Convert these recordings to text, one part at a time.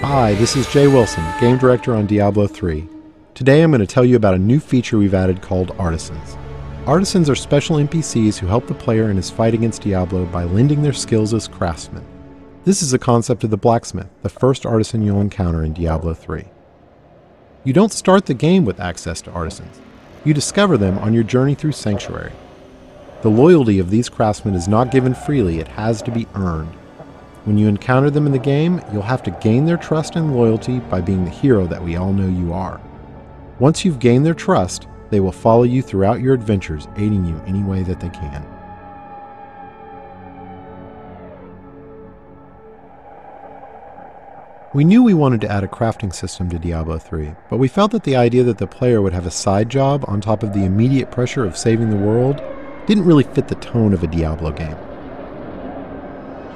Hi, this is Jay Wilson, Game Director on Diablo 3. Today I'm going to tell you about a new feature we've added called Artisans. Artisans are special NPCs who help the player in his fight against Diablo by lending their skills as craftsmen. This is a concept of the blacksmith, the first artisan you'll encounter in Diablo 3. You don't start the game with access to artisans. You discover them on your journey through Sanctuary. The loyalty of these craftsmen is not given freely, it has to be earned. When you encounter them in the game, you'll have to gain their trust and loyalty by being the hero that we all know you are. Once you've gained their trust, they will follow you throughout your adventures, aiding you any way that they can. We knew we wanted to add a crafting system to Diablo 3, but we felt that the idea that the player would have a side job on top of the immediate pressure of saving the world didn't really fit the tone of a Diablo game.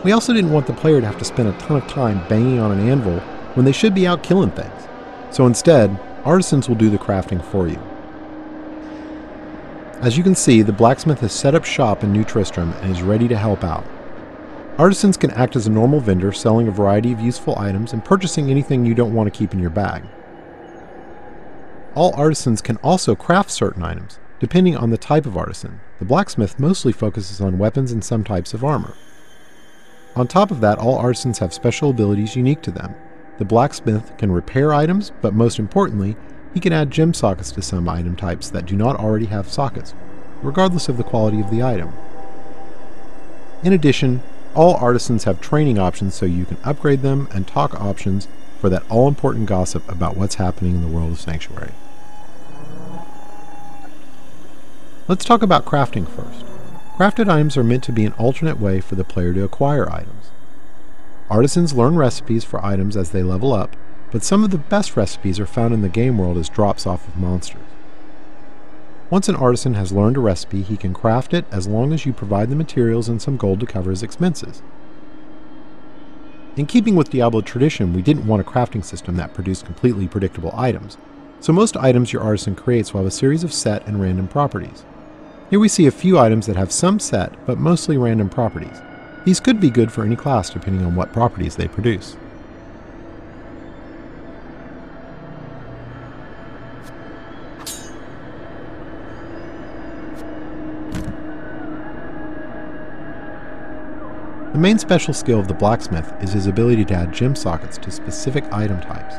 We also didn't want the player to have to spend a ton of time banging on an anvil when they should be out killing things. So instead, artisans will do the crafting for you. As you can see, the blacksmith has set up shop in New Tristram and is ready to help out. Artisans can act as a normal vendor, selling a variety of useful items and purchasing anything you don't want to keep in your bag. All artisans can also craft certain items, depending on the type of artisan. The blacksmith mostly focuses on weapons and some types of armor. On top of that, all artisans have special abilities unique to them. The blacksmith can repair items, but most importantly, he can add gem sockets to some item types that do not already have sockets, regardless of the quality of the item. In addition, all artisans have training options so you can upgrade them, and talk options for that all-important gossip about what's happening in the world of Sanctuary. Let's talk about crafting first. Crafted items are meant to be an alternate way for the player to acquire items. Artisans learn recipes for items as they level up, but some of the best recipes are found in the game world as drops off of monsters. Once an artisan has learned a recipe, he can craft it as long as you provide the materials and some gold to cover his expenses. In keeping with Diablo tradition, we didn't want a crafting system that produced completely predictable items, so most items your artisan creates will have a series of set and random properties. Here we see a few items that have some set, but mostly random properties. These could be good for any class depending on what properties they produce. The main special skill of the blacksmith is his ability to add gem sockets to specific item types.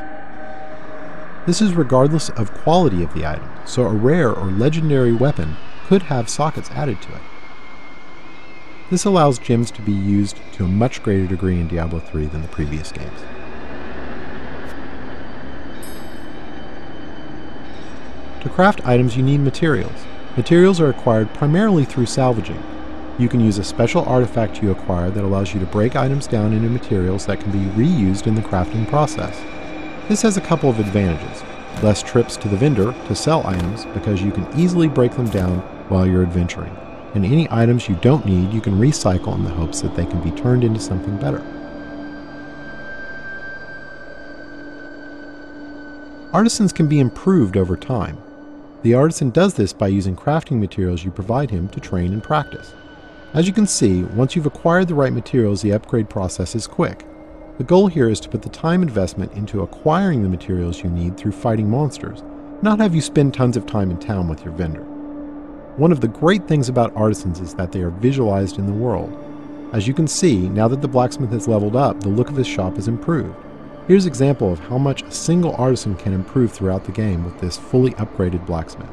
This is regardless of quality of the item, so a rare or legendary weapon could have sockets added to it. This allows gems to be used to a much greater degree in Diablo 3 than the previous games. To craft items you need materials. Materials are acquired primarily through salvaging. You can use a special artifact you acquire that allows you to break items down into materials that can be reused in the crafting process. This has a couple of advantages. Less trips to the vendor to sell items because you can easily break them down while you're adventuring. And any items you don't need you can recycle in the hopes that they can be turned into something better. Artisans can be improved over time. The artisan does this by using crafting materials you provide him to train and practice. As you can see, once you've acquired the right materials, the upgrade process is quick. The goal here is to put the time investment into acquiring the materials you need through fighting monsters, not have you spend tons of time in town with your vendor. One of the great things about artisans is that they are visualized in the world. As you can see, now that the blacksmith has leveled up, the look of his shop is improved. Here's an example of how much a single artisan can improve throughout the game with this fully upgraded blacksmith.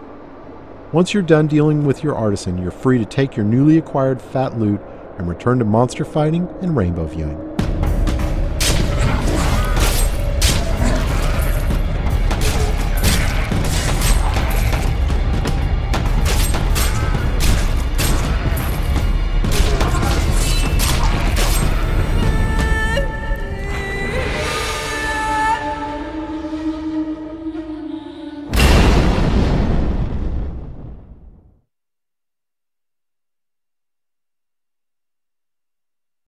Once you're done dealing with your artisan, you're free to take your newly acquired fat loot and return to monster fighting and rainbow viewing.